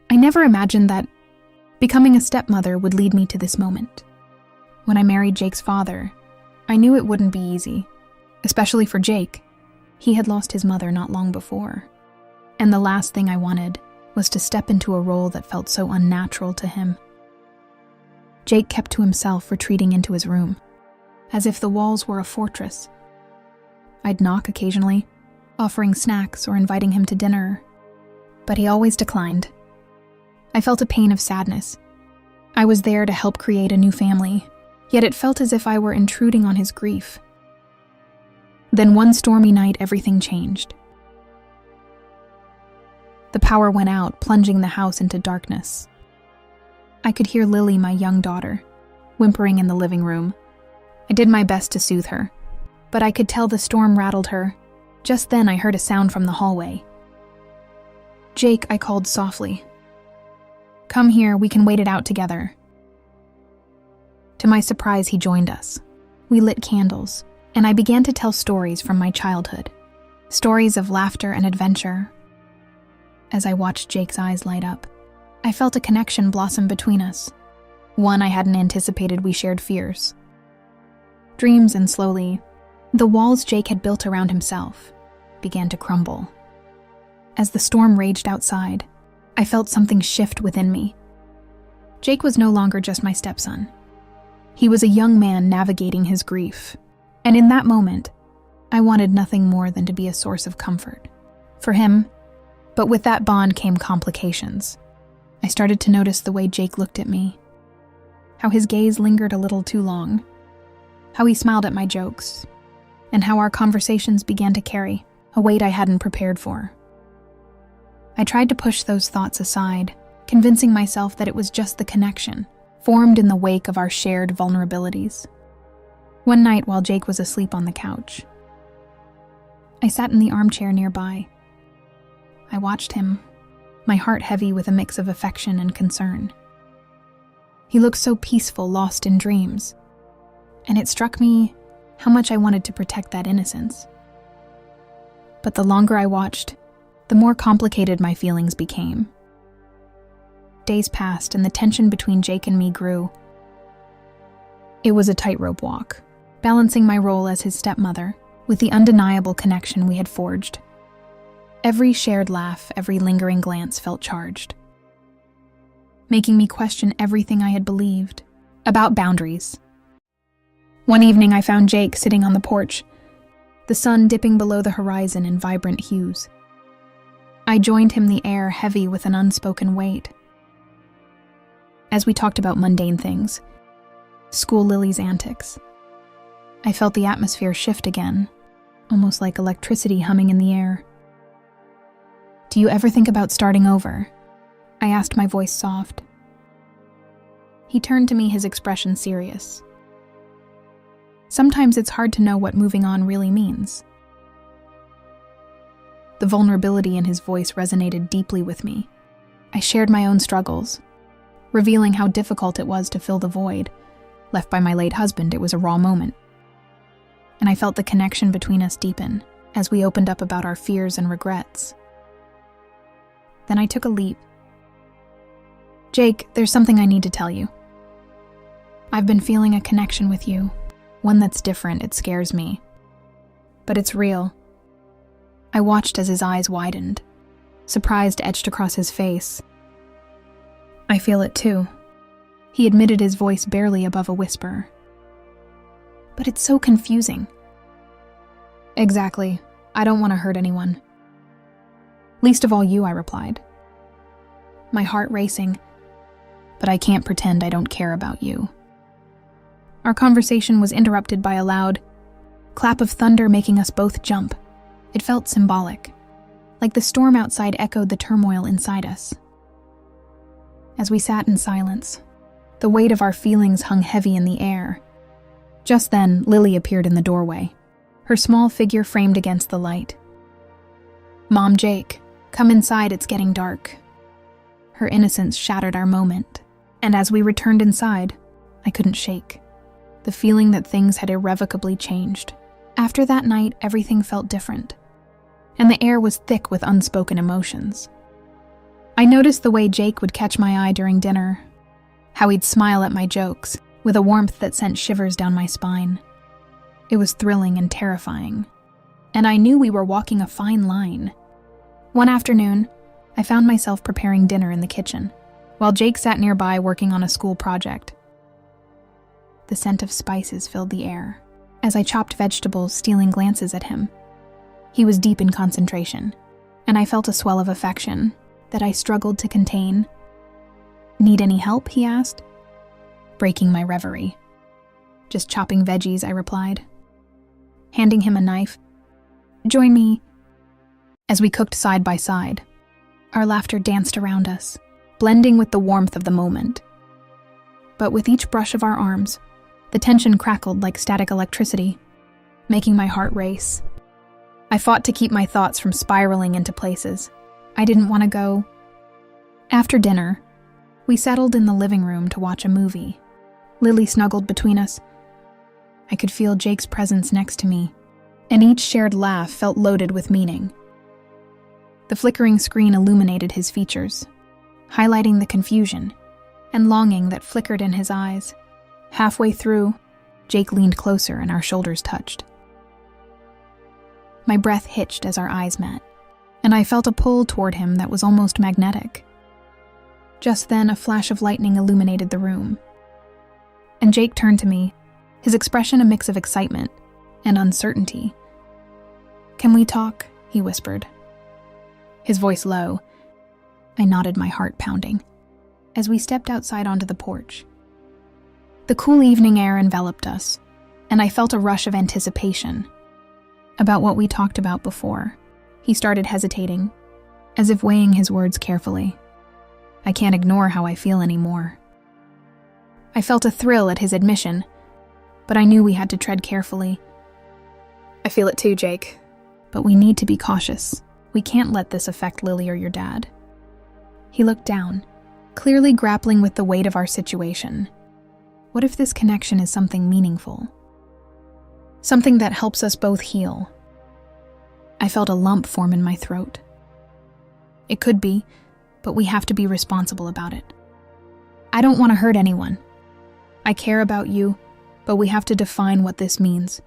I never imagined that becoming a stepmother would lead me to this moment. When I married Jake's father, I knew it wouldn't be easy, especially for Jake. He had lost his mother not long before, and the last thing I wanted was to step into a role that felt so unnatural to him. Jake kept to himself, retreating into his room, as if the walls were a fortress. I'd knock occasionally, offering snacks or inviting him to dinner, but he always declined. I felt a pain of sadness. I was there to help create a new family, yet it felt as if I were intruding on his grief. Then one stormy night, everything changed. The power went out, plunging the house into darkness. I could hear Lily, my young daughter, whimpering in the living room. I did my best to soothe her, but I could tell the storm rattled her. Just then I heard a sound from the hallway. "Jake," I called softly. "Come here, we can wait it out together." To my surprise, he joined us. We lit candles, and I began to tell stories from my childhood. Stories of laughter and adventure. As I watched Jake's eyes light up, I felt a connection blossom between us. One I hadn't anticipated. We shared fears, dreams, and slowly, the walls Jake had built around himself began to crumble. As the storm raged outside, I felt something shift within me. Jake was no longer just my stepson. He was a young man navigating his grief, and in that moment, I wanted nothing more than to be a source of comfort for him. But with that bond came complications. I started to notice the way Jake looked at me, how his gaze lingered a little too long, how he smiled at my jokes, and how our conversations began to carry a weight I hadn't prepared for. I tried to push those thoughts aside, convincing myself that it was just the connection formed in the wake of our shared vulnerabilities. One night, while Jake was asleep on the couch, I sat in the armchair nearby. I watched him, my heart heavy with a mix of affection and concern. He looked so peaceful, lost in dreams, and it struck me how much I wanted to protect that innocence. But the longer I watched, the more complicated my feelings became. Days passed, and the tension between Jake and me grew. It was a tightrope walk, balancing my role as his stepmother with the undeniable connection we had forged. Every shared laugh, every lingering glance felt charged, making me question everything I had believed about boundaries. One evening, I found Jake sitting on the porch, the sun dipping below the horizon in vibrant hues. I joined him, the air heavy with an unspoken weight. As we talked about mundane things, school, Lily's antics, I felt the atmosphere shift again, almost like electricity humming in the air. "Do you ever think about starting over?" I asked, my voice soft. He turned to me, his expression serious. "Sometimes it's hard to know what moving on really means." The vulnerability in his voice resonated deeply with me. I shared my own struggles, revealing how difficult it was to fill the void left by my late husband. It was a raw moment, and I felt the connection between us deepen as we opened up about our fears and regrets. Then I took a leap. "Jake, there's something I need to tell you. I've been feeling a connection with you, one that's different. It scares me, but it's real." I watched as his eyes widened, surprise etched across his face. "I feel it too," he admitted, his voice barely above a whisper. "But it's so confusing." "Exactly. I don't want to hurt anyone. Least of all you," I replied, my heart racing. "But I can't pretend I don't care about you." Our conversation was interrupted by a loud clap of thunder, making us both jump. It felt symbolic, like the storm outside echoed the turmoil inside us. As we sat in silence, the weight of our feelings hung heavy in the air. Just then, Lily appeared in the doorway, her small figure framed against the light. "Mom, Jake, come inside, it's getting dark." Her innocence shattered our moment, and as we returned inside, I couldn't shake the feeling that things had irrevocably changed. After that night, everything felt different, and the air was thick with unspoken emotions. I noticed the way Jake would catch my eye during dinner, how he'd smile at my jokes with a warmth that sent shivers down my spine. It was thrilling and terrifying, and I knew we were walking a fine line. One afternoon, I found myself preparing dinner in the kitchen, while Jake sat nearby working on a school project. The scent of spices filled the air as I chopped vegetables, stealing glances at him. He was deep in concentration, and I felt a swell of affection that I struggled to contain. "Need any help?" he asked, breaking my reverie. "Just chopping veggies," I replied, handing him a knife. "Join me." As we cooked side by side, our laughter danced around us, blending with the warmth of the moment. But with each brush of our arms, the tension crackled like static electricity, making my heart race. I fought to keep my thoughts from spiraling into places I didn't want to go. After dinner, we settled in the living room to watch a movie. Lily snuggled between us. I could feel Jake's presence next to me, and each shared laugh felt loaded with meaning. The flickering screen illuminated his features, highlighting the confusion and longing that flickered in his eyes. Halfway through, Jake leaned closer and our shoulders touched. My breath hitched as our eyes met, and I felt a pull toward him that was almost magnetic. Just then, a flash of lightning illuminated the room, and Jake turned to me, his expression a mix of excitement and uncertainty. "Can we talk?" he whispered, his voice low. I nodded, my heart pounding, as we stepped outside onto the porch. The cool evening air enveloped us, and I felt a rush of anticipation about what we talked about before. He started hesitating, as if weighing his words carefully. I can't ignore how I feel anymore. I felt a thrill at his admission, but I knew we had to tread carefully. "I feel it too, Jake, but we need to be cautious. We can't let this affect Lily or your dad." He looked down, clearly grappling with the weight of our situation. What if this connection is something meaningful? Something that helps us both heal? I felt a lump form in my throat. It could be, but we have to be responsible about it. I don't want to hurt anyone. I care about you, but we have to define what this means.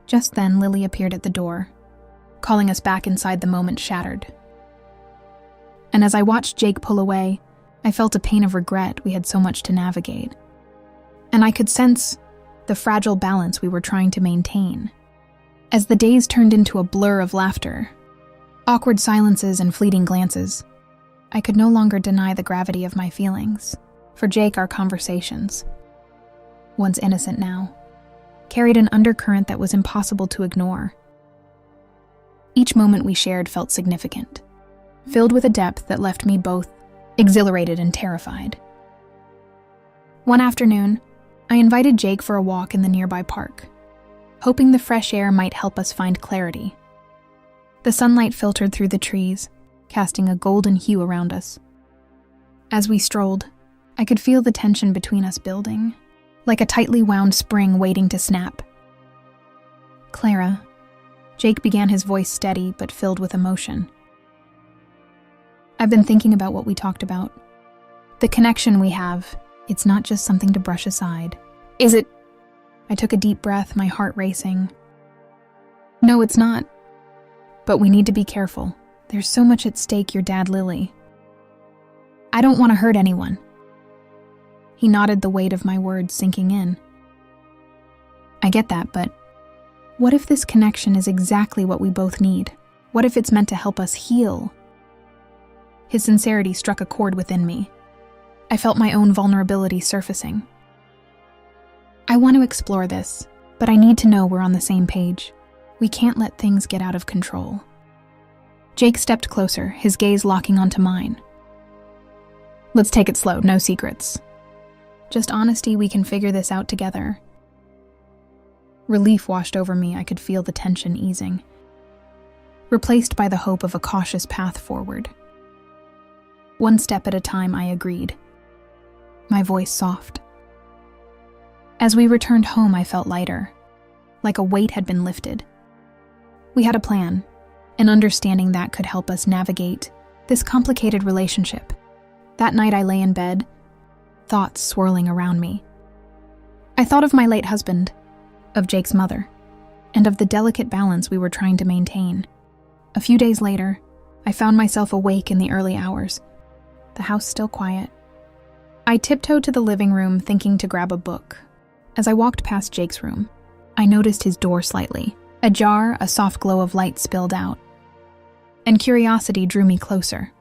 Just then, Lily appeared at the door, calling us back inside. The moment shattered. And as I watched Jake pull away, I felt a pain of regret. We had so much to navigate. And I could sense the fragile balance we were trying to maintain. As the days turned into a blur of laughter, awkward silences and fleeting glances, I could no longer deny the gravity of my feelings. For Jake, our conversations, once innocent now, carried an undercurrent that was impossible to ignore. Each moment we shared felt significant, filled with a depth that left me both exhilarated and terrified. One afternoon, I invited Jake for a walk in the nearby park, hoping the fresh air might help us find clarity. The sunlight filtered through the trees, casting a golden hue around us. As we strolled, I could feel the tension between us building, like a tightly wound spring waiting to snap. "Clara," Jake began, his voice steady but filled with emotion. "I've been thinking about what we talked about. The connection we have, it's not just something to brush aside. Is it?" I took a deep breath, my heart racing. "No, it's not. But we need to be careful. There's so much at stake, your dad, Lily. I don't want to hurt anyone." He nodded, the weight of my words sinking in. "I get that, but what if this connection is exactly what we both need? What if it's meant to help us heal?" His sincerity struck a chord within me. I felt my own vulnerability surfacing. "I want to explore this, but I need to know we're on the same page. We can't let things get out of control." Jake stepped closer, his gaze locking onto mine. "Let's take it slow, no secrets. Just honesty. We can figure this out together." Relief washed over me. I could feel the tension easing, replaced by the hope of a cautious path forward. One step at a time, I agreed, my voice soft. As we returned home, I felt lighter, like a weight had been lifted. We had a plan, an understanding that could help us navigate This complicated relationship. That night I lay in bed, thoughts swirling around me. I thought of my late husband, of Jake's mother, and of the delicate balance we were trying to maintain. A few days later, I found myself awake in the early hours, the house still quiet. I tiptoed to the living room thinking to grab a book. As I walked past Jake's room, I noticed his door slightly. Ajar, a soft glow of light spilled out, and curiosity drew me closer.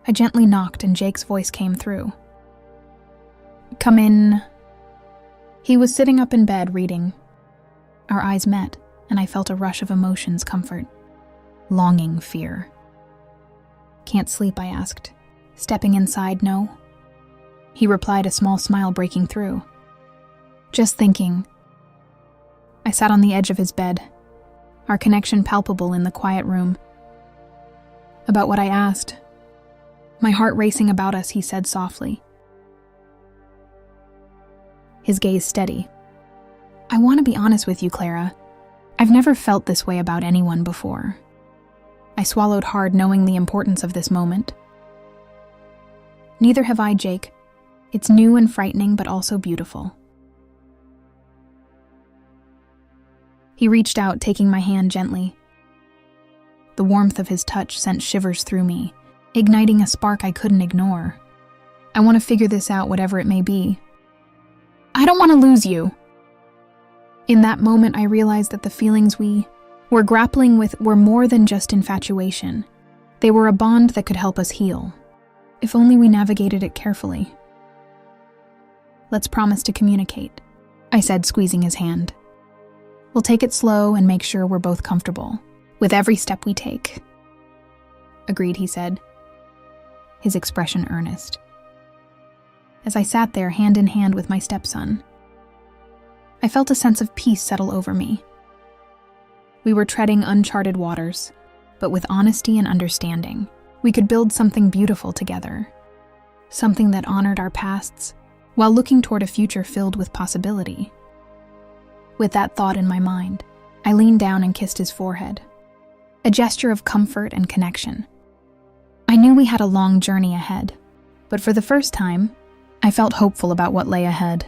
I gently knocked and Jake's voice came through. "Come in." He was sitting up in bed reading. Our eyes met, and I felt a rush of emotions: comfort, longing, fear. "Can't sleep?" I asked. Stepping inside, "No." He replied, a small smile breaking through. "Just thinking." I sat on the edge of his bed, our connection palpable in the quiet room. "About what I asked." My heart racing about us, he said softly, his gaze steady. "I want to be honest with you, Clara. I've never felt this way about anyone before." I swallowed hard, knowing the importance of this moment. "Neither have I, Jake. It's new and frightening, but also beautiful." He reached out, taking my hand gently. The warmth of his touch sent shivers through me, igniting a spark I couldn't ignore. "I want to figure this out, whatever it may be." "I don't want to lose you." In that moment, I realized that the feelings we were grappling with were more than just infatuation. They were a bond that could help us heal, if only we navigated it carefully. "Let's promise to communicate," I said, squeezing his hand. "We'll take it slow and make sure we're both comfortable with every step we take." "Agreed," he said, his expression earnest. As I sat there, hand in hand with my stepson, I felt a sense of peace settle over me. We were treading uncharted waters, but with honesty and understanding, we could build something beautiful together, something that honored our pasts while looking toward a future filled with possibility. With that thought in my mind, I leaned down and kissed his forehead, a gesture of comfort and connection. I knew we had a long journey ahead, but for the first time, I felt hopeful about what lay ahead.